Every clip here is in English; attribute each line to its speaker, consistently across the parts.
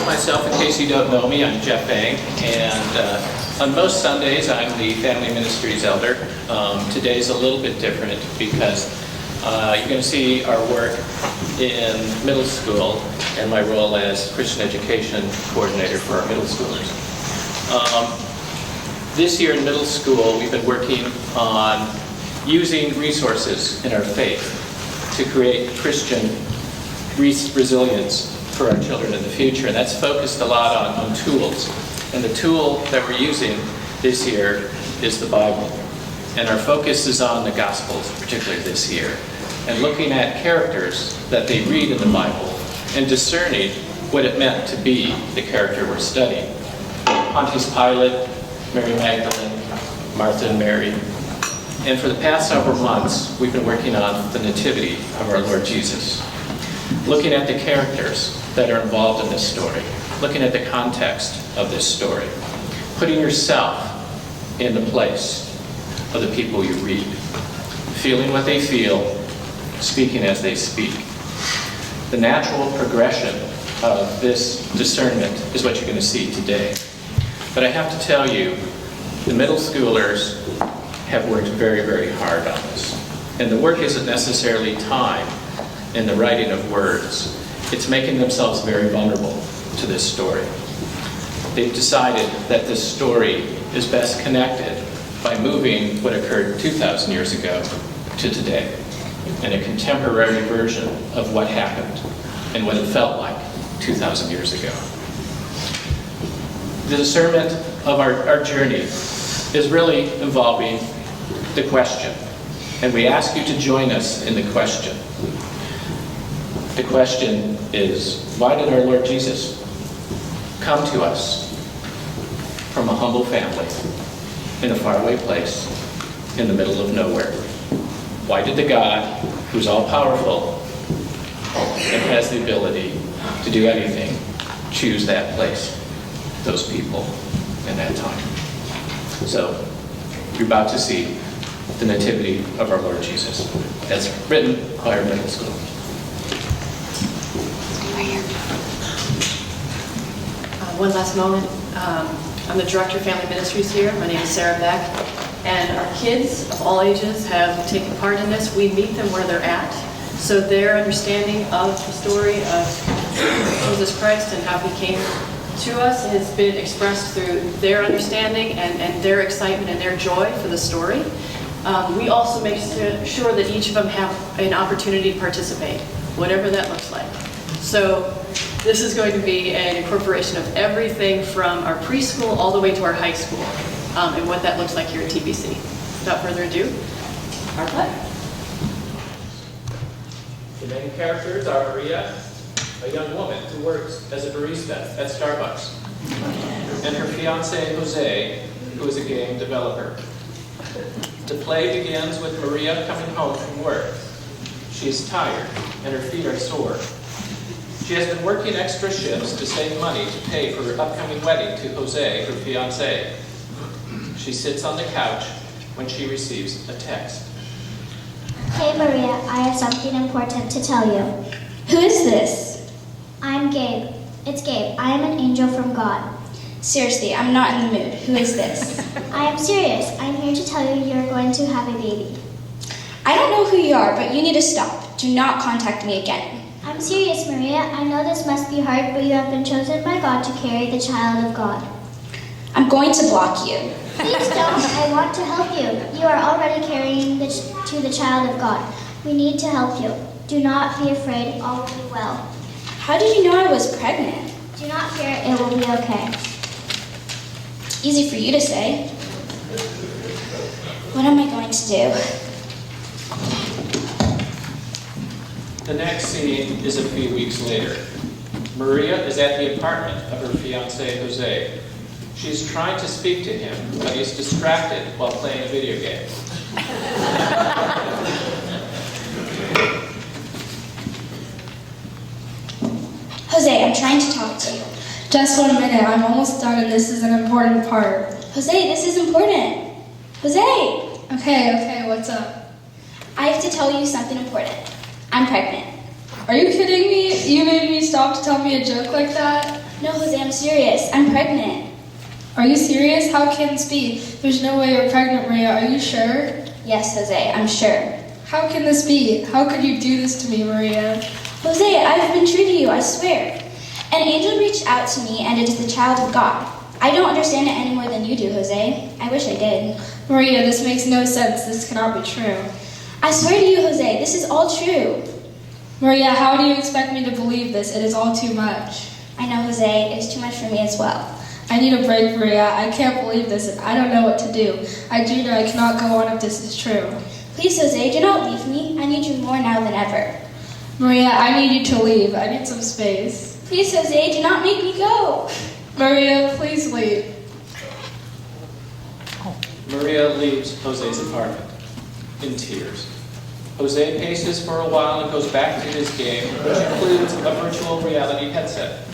Speaker 1: myself, in case you don't know me, I'm Jeff Bang, and on most Sundays I'm the family ministries elder. Today's a little bit different because you're going to see our work in middle school and my role as Christian education coordinator for our middle schoolers. This year in middle school, we've been working on using resources in our faith to create Christian resilience for our children in the future, and that's focused a lot on tools. And the tool that we're using this year is the Bible. And our focus is on the Gospels, particularly this year, and looking at characters that they read in the Bible and discerning what it meant to be the character we're studying. Pontius Pilate, Mary Magdalene, Martha and Mary. And for the past several months, we've been working on the Nativity of our Lord Jesus, looking at the characters that are involved in this story, looking at the context of this story, putting yourself in the place of the people you read, feeling what they feel, speaking as they speak. The natural progression of this discernment is what you're going to see today. But I have to tell you, the middle schoolers have worked very, very hard on this. And the work isn't necessarily time in the writing of words. It's making themselves very vulnerable to this story. They've decided that this story is best connected by moving what occurred 2,000 years ago to today, and a contemporary version of what happened and what it felt like 2,000 years ago. The discernment of our journey is really involving the question, and we ask you to join us in the question. The question is, why did our Lord Jesus come to us from a humble family in a faraway place in the middle of nowhere? Why did the God who's all-powerful and has the ability to do anything choose that place, those people, in that time? So, you're about to see the Nativity of our Lord Jesus, as written by our middle school.
Speaker 2: One last moment. I'm the Director of Family Ministries here. My name is Sarah Beck. And our kids of all ages have taken part in this. We meet them where they're at. So their understanding of the story of Jesus Christ and how he came to us has been expressed through their understanding and their excitement and their joy for the story. We also make sure that each of them have an opportunity to participate, whatever that looks like. So this is going to be an incorporation of everything from our preschool all the way to our high school, and what that looks like here at TBC. Without further ado, our play.
Speaker 1: The main characters are Maria, a young woman who works as a barista at Starbucks, and her fiancé, Jose, who is a game developer. The play begins with Maria coming home from work. She is tired, and her feet are sore. She has been working extra shifts to save money to pay for her upcoming wedding to Jose, her fiancé. She sits on the couch when she receives a text.
Speaker 3: Hey Maria, I have something important to tell you.
Speaker 4: Who is this?
Speaker 3: I'm Gabe. It's Gabe. I am an angel from God.
Speaker 4: Seriously, I'm not in the mood. Who is this?
Speaker 3: I am serious. I'm here to tell you you're going to have a baby.
Speaker 4: I don't know who you are, but you need to stop. Do not contact me again.
Speaker 3: I'm serious, Maria. I know this must be hard, but you have been chosen by God to carry the child of God.
Speaker 4: I'm going to block you.
Speaker 3: Please don't. I want to help you. You are already carrying to the child of God. We need to help you. Do not be afraid. All will be well.
Speaker 4: How did you know I was pregnant?
Speaker 3: Do not fear. It will be okay.
Speaker 4: Easy for you to say. What am I going to do?
Speaker 1: The next scene is a few weeks later. Maria is at the apartment of her fiancé, Jose. She's trying to speak to him, but he's distracted while playing a video game.
Speaker 4: Jose, I'm trying to talk to you.
Speaker 5: Just 1 minute. I'm almost done and this is an important part.
Speaker 4: Jose, this is important. Jose!
Speaker 5: Okay, what's up?
Speaker 4: I have to tell you something important. I'm pregnant.
Speaker 5: Are you kidding me? You made me stop to tell me a joke like that?
Speaker 4: No, Jose, I'm serious. I'm pregnant.
Speaker 5: Are you serious? How can this be? There's no way you're pregnant, Maria. Are you sure?
Speaker 4: Yes, Jose, I'm sure.
Speaker 5: How can this be? How could you do this to me, Maria?
Speaker 4: Jose, I've been true to you, I swear. An angel reached out to me, and it is the child of God. I don't understand it any more than you do, Jose. I wish I did.
Speaker 5: Maria, this makes no sense. This cannot be true.
Speaker 4: I swear to you, Jose, this is all true.
Speaker 5: Maria, how do you expect me to believe this? It is all too much.
Speaker 4: I know, Jose, it's too much for me as well.
Speaker 5: I need a break, Maria. I can't believe this, and I don't know what to do. I do know I cannot go on if this is true.
Speaker 4: Please, Jose, do not leave me. I need you more now than ever.
Speaker 5: Maria, I need you to leave. I need some space.
Speaker 4: Please, Jose, do not make me go.
Speaker 5: Maria, please leave.
Speaker 1: Maria leaves Jose's apartment in tears. Jose paces for a while and goes back to his game, which includes a virtual reality headset.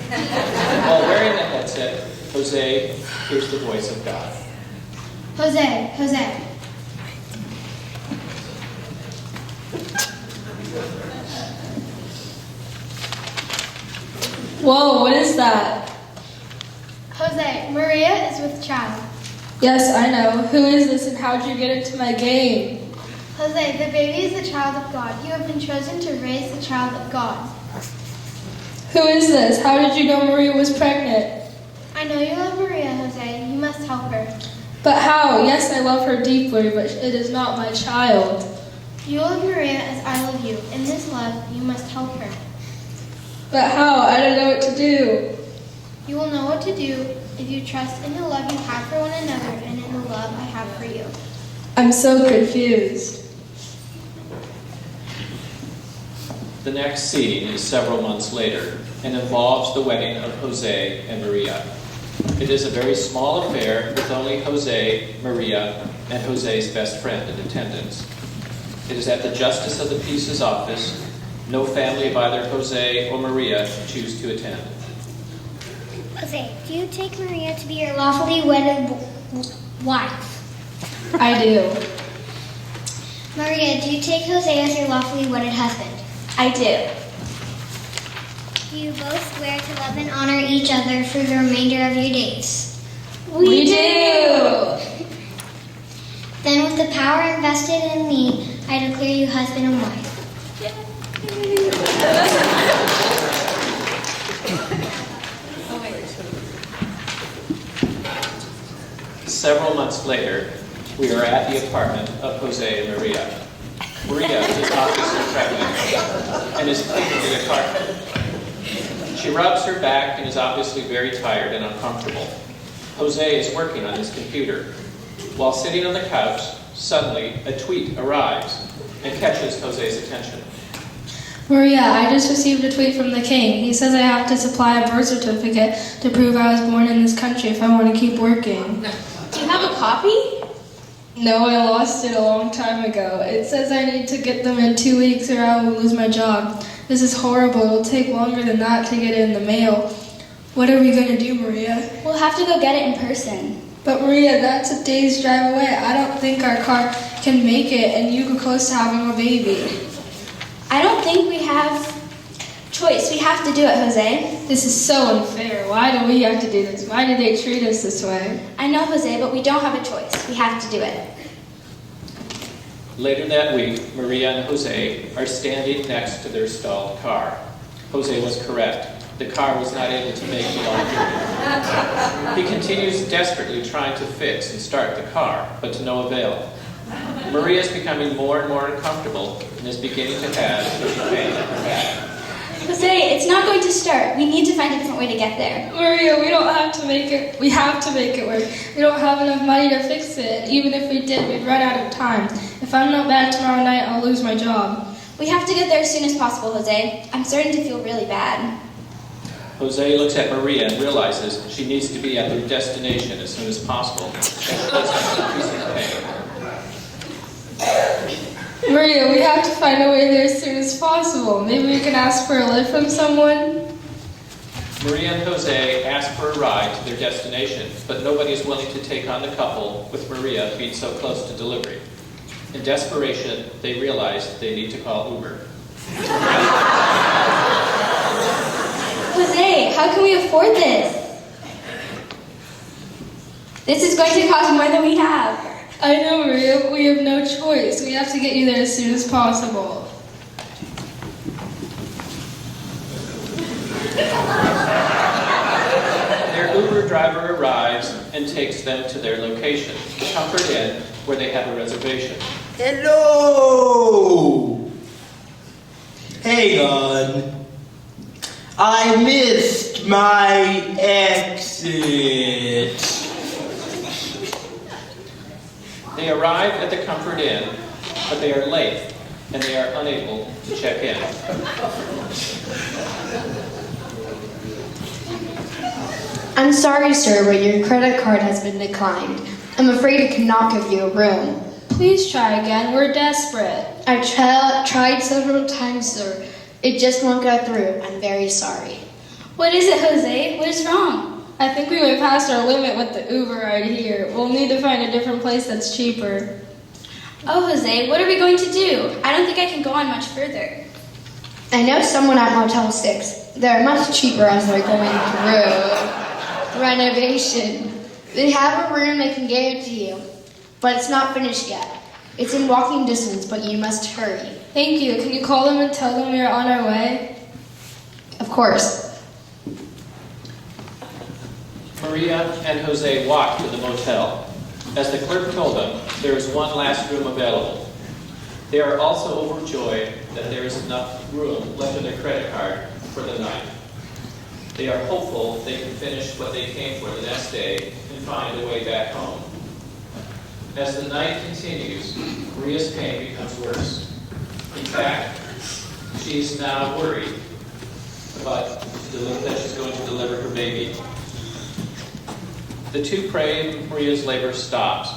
Speaker 1: While wearing the headset, Jose hears the voice of God.
Speaker 3: Jose.
Speaker 5: Whoa, what is that?
Speaker 3: Jose, Maria is with child.
Speaker 5: Yes, I know. Who is this and how'd you get into my game?
Speaker 3: Jose, the baby is the child of God. You have been chosen to raise the child of God.
Speaker 5: Who is this? How did you know Maria was pregnant?
Speaker 3: I know you love Maria, Jose. You must help her.
Speaker 5: But how? Yes, I love her deeply, but it is not my child.
Speaker 3: You love Maria as I love you. In this love, you must help her.
Speaker 5: But how? I don't know what to do.
Speaker 3: You will know what to do if you trust in the love you have for one another and in the love I have for you.
Speaker 5: I'm so confused.
Speaker 1: The next scene is several months later and involves the wedding of Jose and Maria. It is a very small affair with only Jose, Maria, and Jose's best friend in attendance. It is at the Justice of the Peace's office. No family of either Jose or Maria choose to attend.
Speaker 3: Jose, do you take Maria to be your lawfully wedded wife?
Speaker 5: I do.
Speaker 3: Maria, do you take Jose as your lawfully wedded husband?
Speaker 4: I do.
Speaker 3: Do you both swear to love and honor each other for the remainder of your days?
Speaker 4: We do!
Speaker 3: Then with the power invested in me, I declare you husband and wife.
Speaker 1: Several months later, we are at the apartment of Jose and Maria. Maria is obviously pregnant and is cleaning the apartment. She rubs her back and is obviously very tired and uncomfortable. Jose is working on his computer. While sitting on the couch, suddenly a tweet arrives and catches Jose's attention.
Speaker 5: Maria, I just received a tweet from the king. He says I have to supply a birth certificate to prove I was born in this country if I want to keep working.
Speaker 4: Do you have a copy?
Speaker 5: No, I lost it a long time ago. It says I need to get them in 2 weeks or I will lose my job. This is horrible. It'll take longer than that to get it in the mail. What are we going to do, Maria?
Speaker 4: We'll have to go get it in person.
Speaker 5: But Maria, that's a day's drive away. I don't think our car can make it, and you go close to having a baby.
Speaker 4: I don't think we have choice. We have to do it, Jose.
Speaker 5: This is so unfair. Why do we have to do this? Why do they treat us this way?
Speaker 4: I know, Jose, but we don't have a choice. We have to do it.
Speaker 1: Later that week, Maria and Jose are standing next to their stalled car. Jose was correct. The car was not able to make the long journey. He continues desperately trying to fix and start the car, but to no avail. Maria is becoming more and more uncomfortable and is beginning to have a pain in her back.
Speaker 4: Jose, it's not going to start. We need to find a different way to get there.
Speaker 5: Maria, we don't have to make it. We have to make it work. We don't have enough money to fix it. Even if we did, we'd run out of time. If I'm not back tomorrow night, I'll lose my job.
Speaker 4: We have to get there as soon as possible, Jose. I'm starting to feel really bad.
Speaker 1: Jose looks at Maria and realizes she needs to be at their destination as soon as possible.
Speaker 5: Maria, we have to find a way there as soon as possible. Maybe we can ask for a lift from someone?
Speaker 1: Maria and Jose ask for a ride to their destination, but nobody is willing to take on the couple, with Maria being so close to delivery. In desperation, they realize they need to call Uber.
Speaker 4: Jose, how can we afford this? This is going to cost more than we have.
Speaker 5: I know, Maria. We have no choice. We have to get you there as soon as possible.
Speaker 1: Their Uber driver arrives and takes them to their location, the Comfort Inn, where they have a reservation.
Speaker 6: Hello! Hang on. I missed my exit.
Speaker 1: They arrive at the Comfort Inn, but they are late, and they are unable to check in.
Speaker 7: I'm sorry, sir, but your credit card has been declined. I'm afraid I cannot give you a room.
Speaker 5: Please try again. We're desperate.
Speaker 7: I've tried several times, sir. It just won't go through. I'm very sorry.
Speaker 4: What is it, Jose? What is wrong?
Speaker 5: I think we went past our limit with the Uber right here. We'll need to find a different place that's cheaper.
Speaker 4: Oh, Jose, what are we going to do? I don't think I can go on much further.
Speaker 7: I know someone at Motel 6. They're much cheaper as they're going through renovation. They have a room they can guarantee you, but it's not finished yet. It's in walking distance, but you must hurry.
Speaker 5: Thank you. Can you call them and tell them we are on our way?
Speaker 7: Of course.
Speaker 1: Maria and Jose walk to the motel. As the clerk told them, there is one last room available. They are also overjoyed that there is enough room left in their credit card for the night. They are hopeful they can finish what they came for the next day and find a way back home. As the night continues, Maria's pain becomes worse. In fact, she's now worried about that she's going to deliver her baby. The two pray and Maria's labor stops,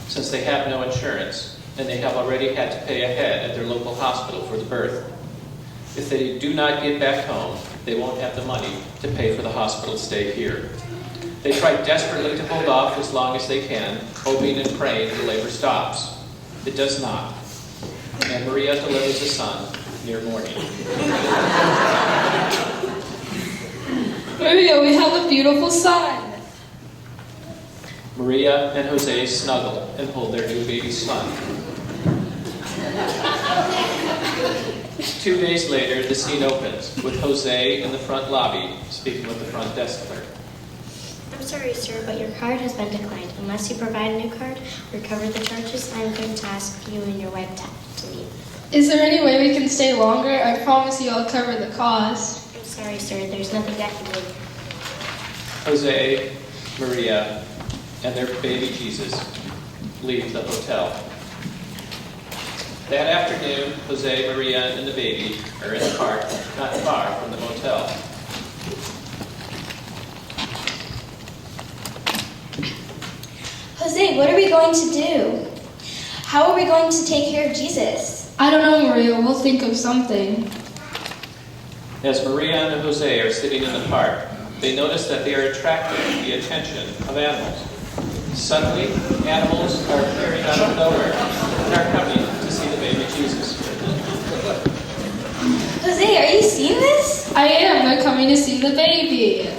Speaker 1: since they have no insurance and they have already had to pay ahead at their local hospital for the birth. If they do not get back home, they won't have the money to pay for the hospital stay here. They try desperately to hold off as long as they can, hoping and praying the labor stops. It does not, and Maria delivers a son near morning.
Speaker 5: Maria, we have a beautiful son.
Speaker 1: Maria and Jose snuggle and hold their new baby son. 2 days later, the scene opens, with Jose in the front lobby speaking with the front desk clerk.
Speaker 8: I'm sorry, sir, but your card has been declined. Unless you provide a new card or cover the charges, I'm going to ask you and your wife to leave.
Speaker 5: Is there any way we can stay longer? I promise you I'll cover the cost.
Speaker 8: I'm sorry, sir. There's nothing I can do.
Speaker 1: Jose, Maria, and their baby Jesus leave the hotel. That afternoon, Jose, Maria, and the baby are in the park, not far from the motel.
Speaker 4: Jose, what are we going to do? How are we going to take care of Jesus?
Speaker 5: I don't know, Maria. We'll think of something.
Speaker 1: As Maria and Jose are sitting in the park, they notice that they are attracting the attention of animals. Suddenly, animals are appearing out of nowhere and are coming to see the baby Jesus.
Speaker 4: Jose, are you seeing this?
Speaker 5: I am. They're coming to see the baby.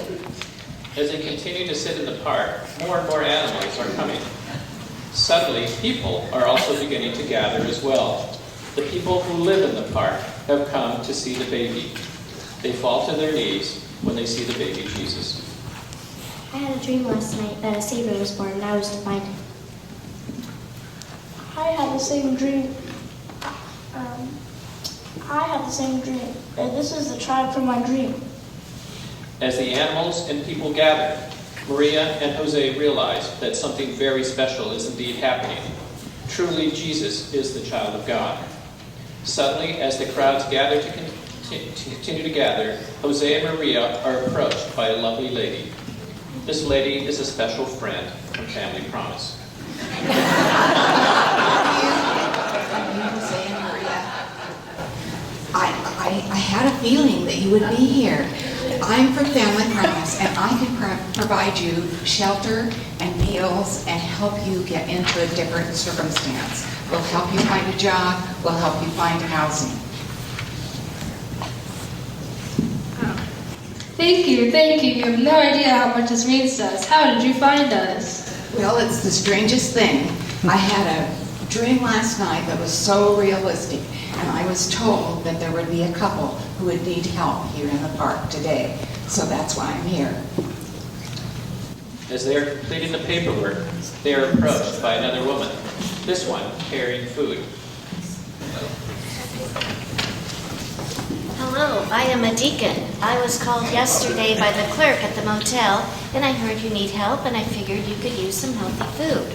Speaker 1: As they continue to sit in the park, more and more animals are coming. Suddenly, people are also beginning to gather as well. The people who live in the park have come to see the baby. They fall to their knees when they see the baby Jesus.
Speaker 8: I had a dream last night that a Savior was born and I was to find him.
Speaker 9: I had the same dream. This is the tribe from my dream.
Speaker 1: As the animals and people gather, Maria and Jose realize that something very special is indeed happening. Truly, Jesus is the child of God. Suddenly, as the crowds gather to continue to gather, Jose and Maria are approached by a lovely lady. This lady is a special friend from Family Promise.
Speaker 10: Jose and Maria. I had a feeling that you would be here. I'm from Family Promise, and I can provide you shelter and meals and help you get into a different circumstance. We'll help you find a job. We'll help you find housing.
Speaker 5: Thank you, thank you. You have no idea how much this means to us. How did you find us?
Speaker 10: Well, it's the strangest thing. I had a dream last night that was so realistic, and I was told that there would be a couple who would need help here in the park today. So that's why I'm here.
Speaker 1: As they are completing the paperwork, they are approached by another woman, this one carrying food.
Speaker 11: Hello, I am a deacon. I was called yesterday by the clerk at the motel, and I heard you need help, and I figured you could use some healthy food.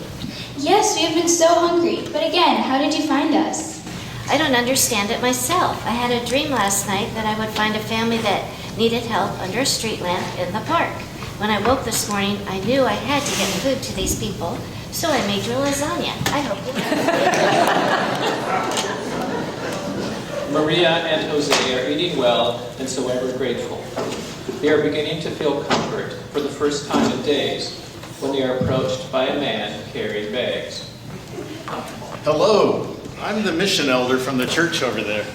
Speaker 4: Yes, we have been so hungry. But again, how did you find us?
Speaker 11: I don't understand it myself. I had a dream last night that I would find a family that needed help under a street lamp in the park. When I woke this morning, I knew I had to get food to these people, so I made you a lasagna. I hope you
Speaker 1: Maria and Jose are eating well and so ever grateful. They are beginning to feel comfort for the first time in days when they are approached by a man carrying bags.
Speaker 12: Hello, I'm the mission elder from the church over there.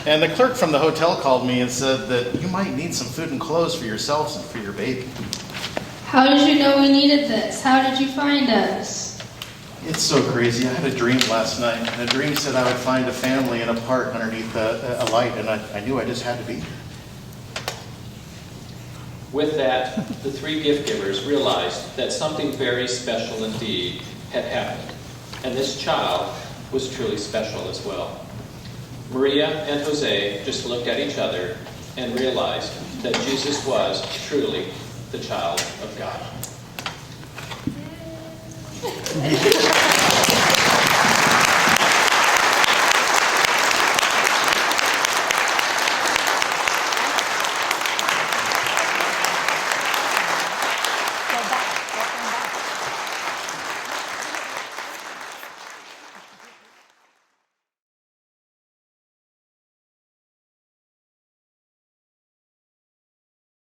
Speaker 12: And the clerk from the hotel called me and said that you might need some food and clothes for yourselves and for your baby.
Speaker 5: How did you know we needed this? How did you find us?
Speaker 12: It's so crazy. I had a dream last night. And the dream said I would find a family in a park underneath a light, and I knew I just had to be there.
Speaker 1: With that, the three gift givers realized that something very special indeed had happened, and this child was truly special as well. Maria and Jose just looked at each other and realized that Jesus was truly the child of God.